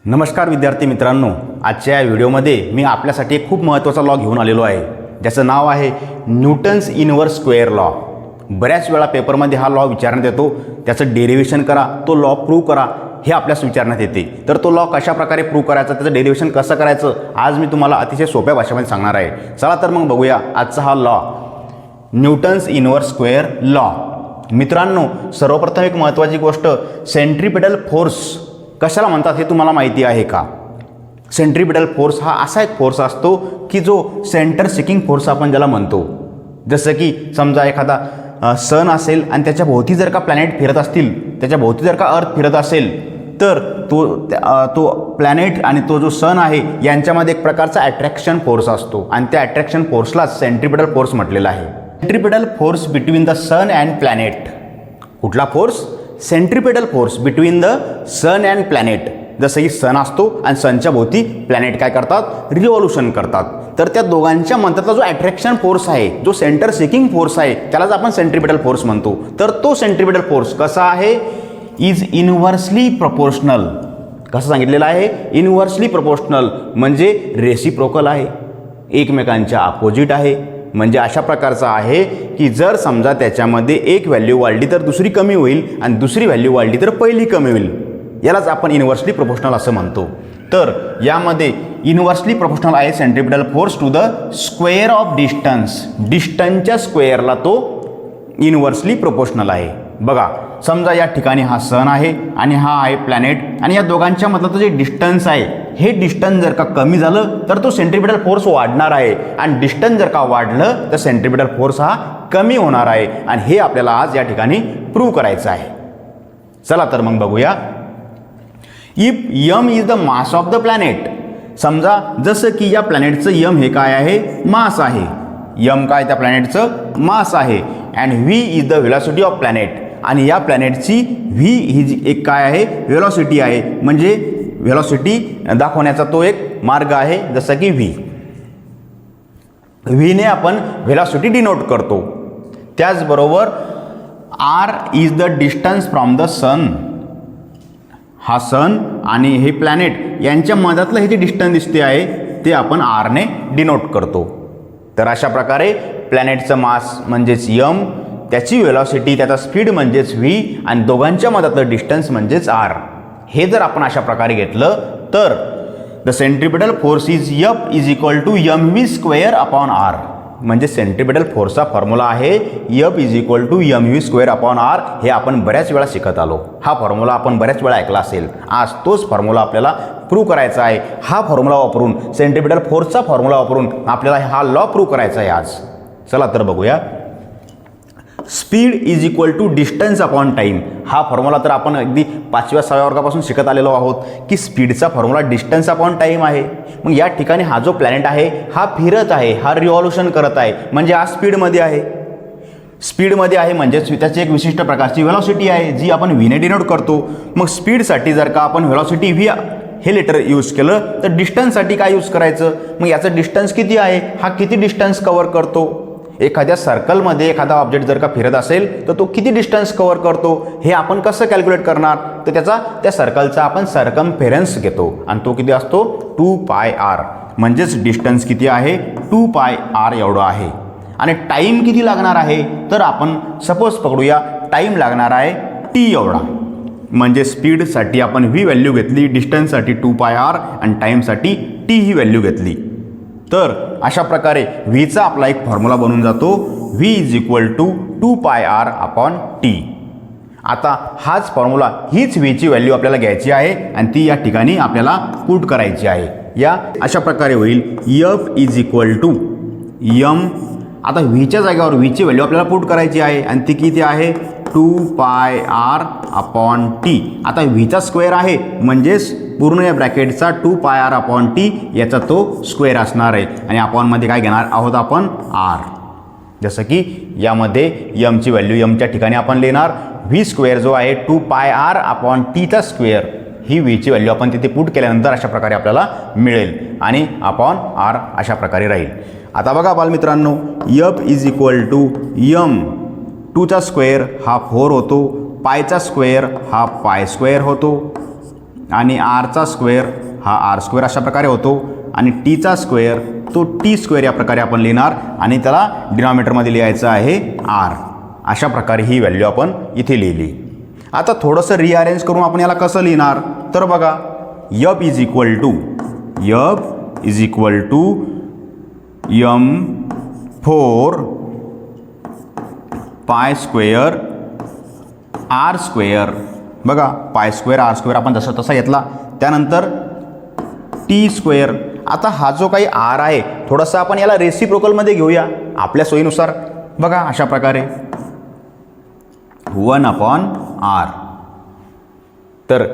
नमस्कार विद्यार्थी मित्रांनो, आजच्या या व्हिडिओमध्ये मी आपल्यासाठी एक खूप महत्त्वाचा लॉ घेऊन आलेलो आहे, ज्याचं नाव आहे न्यूटन्स इनवर्स स्क्वेअर लॉ. बऱ्याच वेळा पेपरमध्ये हा लॉ विचारण्यात येतो. त्याचं डेरिव्हेशन करा, तो लॉ प्रूव्ह करा, हे आपल्यास विचारण्यात येते. तर तो लॉ कशा प्रकारे प्रूव्ह करायचा, त्याचं डेरिव्हेशन कसं करायचं, आज मी तुम्हाला अतिशय सोप्या भाषेमध्ये सांगणार आहे. चला तर मग बघूया आजचा हा law, Newton's inverse square law. मित्रांनो, सर्वप्रथम एक महत्त्वाची गोष्ट, सेंट्रिपेटल फोर्स कशाला म्हणतात हे तुम्हाला माहिती आहे का? सेंट्रिपेटल फोर्स हा असा एक फोर्स असतो की जो सेंटर सिकिंग फोर्स आपण ज्याला म्हणतो. जसं की समजा एखादा सन असेल आणि त्याच्या भोवती जर का प्लॅनेट फिरत असतील, त्याच्या भोवती जर का अर्थ फिरत असेल, तर तो प्लॅनेट आणि तो जो सन आहे यांच्यामध्ये एक प्रकारचा अट्रॅक्शन फोर्स असतो आणि त्या अट्रॅक्शन फोर्सलाच सेंट्रिपेटल फोर्स म्हटलेला आहे. Centripetal force between the sun and planet. कुठला force? Centripetal force between the sun and planet. जसं की सन असतो आणि सनच्या भोवती प्लॅनेट काय करतात? रिव्हॉल्युशन करतात. तर त्या दोघांच्या मध्यातला जो अट्रॅक्शन फोर्स आहे, जो सेंटर सिकिंग फोर्स आहे, त्यालाच आपण सेंट्रिपेटल फोर्स म्हणतो. तर तो सेंट्रिपेटल फोर्स कसा आहे? Is inversely proportional. कसं सांगितलेलं आहे? इनव्हर्सली प्रपोर्शनल म्हणजे रेसिप्रोकल आहे, एकमेकांच्या अपोजिट आहे. म्हणजे अशा प्रकारचा आहे की जर समजा त्याच्यामध्ये एक व्हॅल्यू वाढली तर दुसरी कमी होईल आणि दुसरी व्हॅल्यू वाढली तर पहिली कमी होईल. यालाच आपण इनव्हर्सली प्रपोर्शनल असं म्हणतो. तर यामध्ये इनव्हर्सली प्रपोर्शनल आहे centripetal force to the square of distance. डिस्टन्सच्या स्क्वेअरला तो इनव्हर्सली प्रपोर्शनल आहे. बघा, समजा या ठिकाणी हा सन आहे आणि हा आहे प्लॅनेट, आणि या दोघांच्या मधलं जे डिस्टन्स आहे, हे डिस्टन्स जर का कमी झालं तर तो सेंट्रिपेटल फोर्स वाढणार आहे, आणि डिस्टन्स जर का वाढलं तर सेंट्रिपेटल फोर्स हा कमी होणार आहे. आणि हे आपल्याला आज या ठिकाणी प्रूव्ह करायचं आहे. चला तर मग बघूया. If m is the mass of the planet. समजा जसं की या प्लॅनेटचं यम हे काय आहे? मास आहे. यम काय? त्या प्लॅनेटचं मास आहे. And V is the velocity of planet. आणि या प्लॅनेटची व्ही ही जी एक काय आहे? व्हेलॉसिटी आहे. म्हणजे व्हेलॉसिटी दाखवण्याचा तो एक मार्ग आहे, जसं की व्ही. व्हीने आपण व्हेलॉसिटी डिनोट करतो. त्याचबरोबर R is the distance from the sun. हा सन आणि हे प्लॅनेट यांच्या मधातलं हे जे डिस्टन्स दिसते आहे ते आपण आरने डिनोट करतो. तर अशा प्रकारे प्लॅनेटचं मास म्हणजेच यम, त्याची व्हेलॉसिटी, त्याचा स्पीड म्हणजेच व्ही, आणि दोघांच्या मधातलं डिस्टन्स म्हणजेच आर. हे जर आपण अशा प्रकारे घेतलं तर the centripetal force is F is equal to m v square upon r. म्हणजे सेंट्रिपेटल फोर्सचा फॉर्म्युला आहे F is equal to m v square upon r. हे आपण बऱ्याच वेळा शिकत आलो. हा फॉर्म्युला आपण बऱ्याच वेळा ऐकला असेल. आज तोच फॉर्म्युला आपल्याला प्रूव्ह करायचा आहे. हा फॉर्म्युला वापरून, सेंट्रिपेटल फोर्सचा फॉर्म्युला वापरून आपल्याला हा लॉ प्रूव्ह करायचा आहे आज. चला तर बघूया. Speed is equal to distance upon time. हा फॉर्म्युला तर आपण अगदी 5व्या-6व्या वर्गापासून शिकत आलेलो आहोत की स्पीडचा फॉर्म्युला डिस्टन्स अपॉन टाईम आहे. मग या ठिकाणी हा जो प्लॅनेट आहे हा फिरत आहे, हा रिव्हॉल्युशन करत आहे, म्हणजे हा स्पीडमध्ये आहे. स्पीडमध्ये आहे म्हणजेच त्याची एक विशिष्ट प्रकारची व्हेलॉसिटी आहे जी आपण व्हीने डिनोट करतो. मग स्पीडसाठी जर का आपण व्हेलॉसिटी व्ही हे लेटर यूज केलं तर डिस्टन्ससाठी काय यूज करायचं? मग याचं डिस्टन्स किती आहे? हा किती डिस्टन्स कव्हर करतो? एखाद्या सर्कलमध्ये एखादा ऑब्जेक्ट जर का फिरत असेल तर तो किती डिस्टन्स कव्हर करतो हे आपण कसं कॅल्क्युलेट करणार? तर त्या सर्कलचा आपण सर्कम्फेरन्स घेतो आणि तो किती असतो? 2πr. म्हणजेच डिस्टन्स किती आहे? 2πr एवढं आहे. आणि टाईम किती लागणार आहे? तर आपण सपोज पकडूया टाईम लागणार आहे t एवढा. म्हणजे स्पीडसाठी आपण व्ही व्हॅल्यू घेतली, डिस्टन्ससाठी 2πr आणि टाईमसाठी t ही व्हॅल्यू घेतली. तर अशा प्रकारे व्हीचा आपला एक फॉर्म्युला बनून जातो, v is equal to 2πr upon t. आता हाच फॉर्म्युला, हीच व्हीची व्हॅल्यू आपल्याला घ्यायची आहे आणि ती या ठिकाणी आपल्याला पुट करायची आहे. या अशा प्रकारे होईल F is equal to m. आता व्हीच्या जागेवर व्हीची व्हॅल्यू आपल्याला पुट करायची आहे आणि ती किती आहे? 2πr upon t. आता व्हीचा स्क्वेअर आहे म्हणजेच पूर्ण या ब्रॅकेटचा 2πr अपॉन टी याचा तो स्क्वेअर असणार आहे. आणि अपॉनमध्ये काय घेणार आहोत आपण? आर. जसं की यामध्ये यमची व्हॅल्यू यमच्या ठिकाणी आपण लिहिणार व्ही स्क्वेअर जो आहे 2πr अपॉन टीचा स्क्वेअर. ही व्हीची व्हॅल्यू आपण तिथे पुट केल्यानंतर अशा प्रकारे आपल्याला मिळेल आणि अपॉन आर अशा प्रकारे राहील. आता बघा बालमित्रांनो, F is equal to m 2चा स्क्वेअर हा 4 होतो, पायचा स्क्वेअर हा पाय स्क्वेअर होतो. आणि आरचा स्क्वेअर हा आर स्क्वेअर अशा प्रकारे होतो आणि टीचा स्क्वेअर तो टी स्क्वेअर या प्रकारे आपण लिहिणार आणि त्याला डिनॉमिनेटरमध्ये लिहायचं आहे आर. अशा प्रकारे ही व्हॅल्यू आपण इथे लिहिली. आता थोडंसं रिअरेंज करून आपण याला कसं लिहिणार तर बघा F is equal to m4 पाय स्क्वेअर आर स्क्वेअर. बघा पाय स्क्वेअर आर स्क्वेअर आपण जसा तसा घेतला. त्यानंतर टी स्क्वेअर. आता हा जो काही आर आहे थोडासा आपण याला रेसिप्रोकलमध्ये घेऊया आपल्या सोयीनुसार. बघा अशा प्रकारे 1/r. तर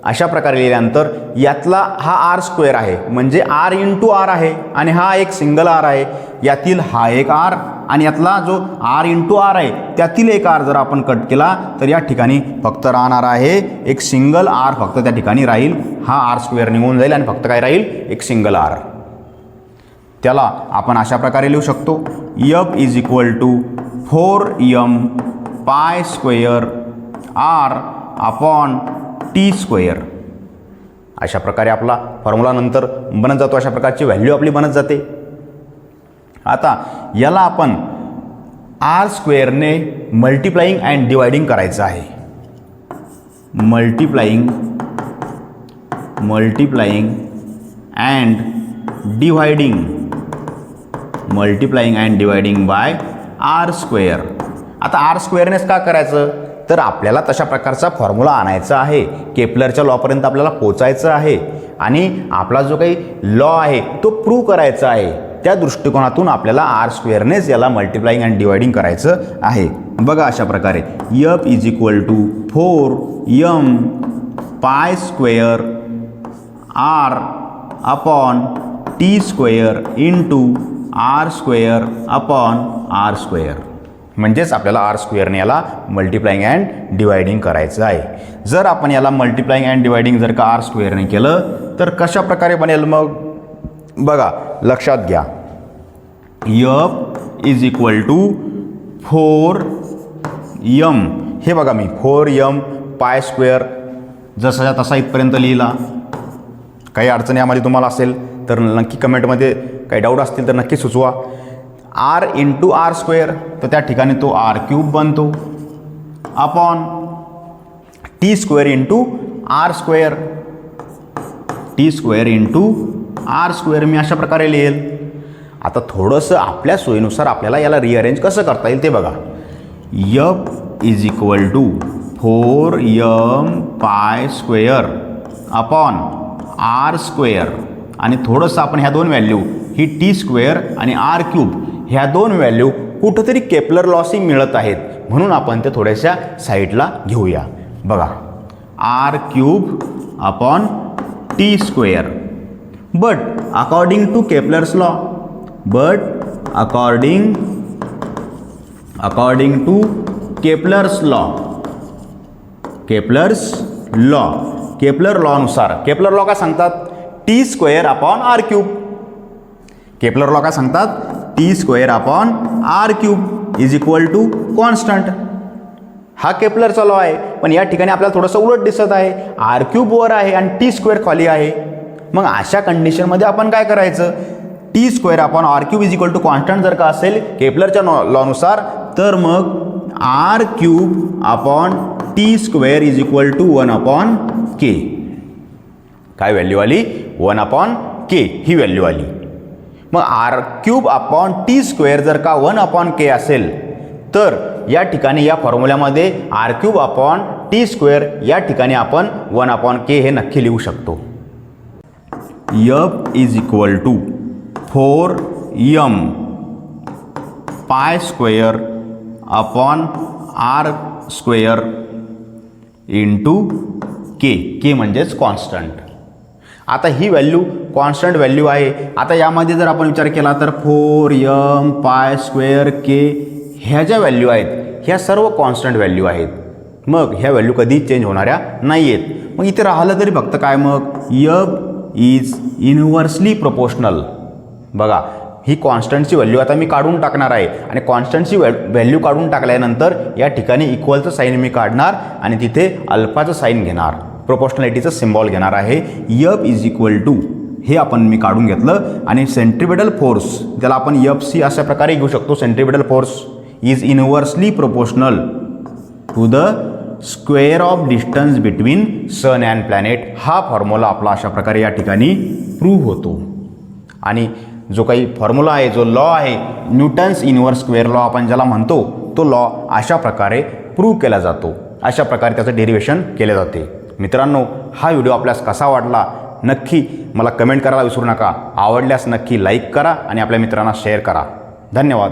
अशा प्रकारे लिहिल्यानंतर यातला हा आर स्क्वेअर आहे म्हणजे आर इंटू आर आहे आणि हा एक सिंगल आर आहे. यातील हा एक आर आणि यातला जो आर इंटू आर आहे त्यातील एक आर जर आपण कट केला तर या ठिकाणी फक्त राहणार आहे एक सिंगल आर. फक्त त्या ठिकाणी राहील हा आर स्क्वेअर निघून जाईल आणि फक्त काय राहील एक सिंगल आर. त्याला आपण अशा प्रकारे लिहू शकतो F is equal to 4m pi square r upon T square. अशा प्रकारे आपला फॉर्म्युला नंतर बनत जातो. अशा प्रकारची व्हॅल्यू आपली बनत जाते. आता याला आपण आर स्क्वेअरने मल्टिप्लाइंग अँड डिवायडिंग करायचं आहे. Multiplying and dividing by r square. आता आर स्क्वेअरनेच का करायचं तर आपल्याला तशा प्रकारचा फॉर्म्युला आणायचा आहे. केपलरच्या लॉपर्यंत आपल्याला पोचायचं आहे आणि आपला जो काही लॉ आहे तो प्रूव्ह करायचा आहे. त्या दृष्टिकोनातून आपल्याला आर स्क्वेअरनेच याला मल्टिप्लाइंग अँड डिवायडिंग करायचं आहे. बघा अशा प्रकारे F is equal to 4m pi square r upon T square into R square upon R square. म्हणजेच आपल्याला आर स्क्वेअरने याला मल्टिप्लाइंग अँड डिवायडिंग करायचं आहे. जर आपण याला मल्टिप्लाइंग अँड डिवायडिंग जर का आर स्क्वेअरने केलं तर कशा प्रकारे बनेल मग बघा लक्षात घ्या. यप इज इक्वल टू 4m. हे बघा मी 4m पाय स्क्वेअर जसाच्या तसा इथपर्यंत लिहिला. काही अडचणी यामध्ये तुम्हाला असेल तर नक्की कमेंटमध्ये काही डाऊट असतील तर नक्की सुचवा. आर इंटू आर स्क्वेअर तर त्या ठिकाणी तो आर क्यूब बनतो upon T square into R square. T square into R square मी अशा प्रकारे लिहेल. आता थोडंसं आपल्या सोयीनुसार आपल्याला याला रिअरेंज कसं करता येईल ते बघा. F is equal to 4m pi square upon R square आणि थोडंसं आपण ह्या दोन व्हॅल्यू ही टी स्क्वेअर आणि आर क्यूब ह्या दोन व्हॅल्यू कुठंतरी केपलर लॉसी मिळत आहेत म्हणून आपण ते थोड्याशा साईडला घेऊया. बघा R cube upon T square. But according to Kepler's law according to Kepler लॉनुसार केपलर लॉ काय सांगतात T square upon R cube. Kepler law काय सांगतात T square upon R cube is equal to constant. हा केपलरचा law आहे पण या ठिकाणी आपल्याला थोडंसं उलट दिसत आहे. आर क्यूब वर आहे आणि टी स्क्वेअर खाली आहे. मग अशा कंडिशनमध्ये आपण काय करायचं T square upon R cube is equal to constant जर का असेल केपलरच्या लॉनुसार तर मग R cube upon T square is equal to 1/k. काय व्हॅल्यू आली 1/k ही व्हॅल्यू आली. मग R cube upon T square जर का 1/k असेल तर या ठिकाणी या फॉर्म्युल्यामध्ये R cube upon T square या ठिकाणी आपण 1/k हे नक्की लिहू शकतो. F is equal to 4m pi square upon R square into K म्हणजेच कॉन्स्टंट. आता ही व्हॅल्यू कॉन्स्टंट व्हॅल्यू आहे. आता यामध्ये जर आपण विचार केला तर 4m पाय स्क्वेअर के ह्या ज्या व्हॅल्यू आहेत ह्या सर्व कॉन्स्टंट व्हॅल्यू आहेत. मग ह्या व्हॅल्यू कधी चेंज होणाऱ्या नाही आहेत. मग इथे राहिलं तरी फक्त काय मग यप इज इनव्हर्सली प्रोपोर्शनल. बघा ही कॉन्स्टंटची व्हॅल्यू आता मी काढून टाकणार आहे आणि कॉन्स्टंटची व्हॅल्यू काढून टाकल्यानंतर या ठिकाणी इक्वलचं साईन मी काढणार आणि तिथे अल्फाचं साईन घेणार. प्रोपोर्शनॅलिटीचं सिम्बॉल घेणार आहे. F इज इक्वल टू हे आपण मी काढून घेतलं आणि सेंट्रिपेटल फोर्स त्याला आपण FC अशा प्रकारे घेऊ शकतो. Centripetal force is inversely proportional to the square of distance between sun and planet. हा फॉर्म्युला आपला अशा प्रकारे या ठिकाणी प्रूव्ह होतो. आणि जो काही फॉर्म्युला आहे, जो लॉ आहे, न्यूटन्स इनव्हर्स स्क्वेअर लॉ आपण ज्याला म्हणतो, तो लॉ अशा प्रकारे प्रूव्ह केला जातो. अशा प्रकारे त्याचं डेरिव्हेशन केले जाते. मित्रांनो, हा व्हिडिओ आपल्यास कसा वाटला नक्की मला कमेंट करायला विसरू नका. आवडल्यास नक्की लाईक करा आणि आपल्या मित्रांना शेअर करा. धन्यवाद.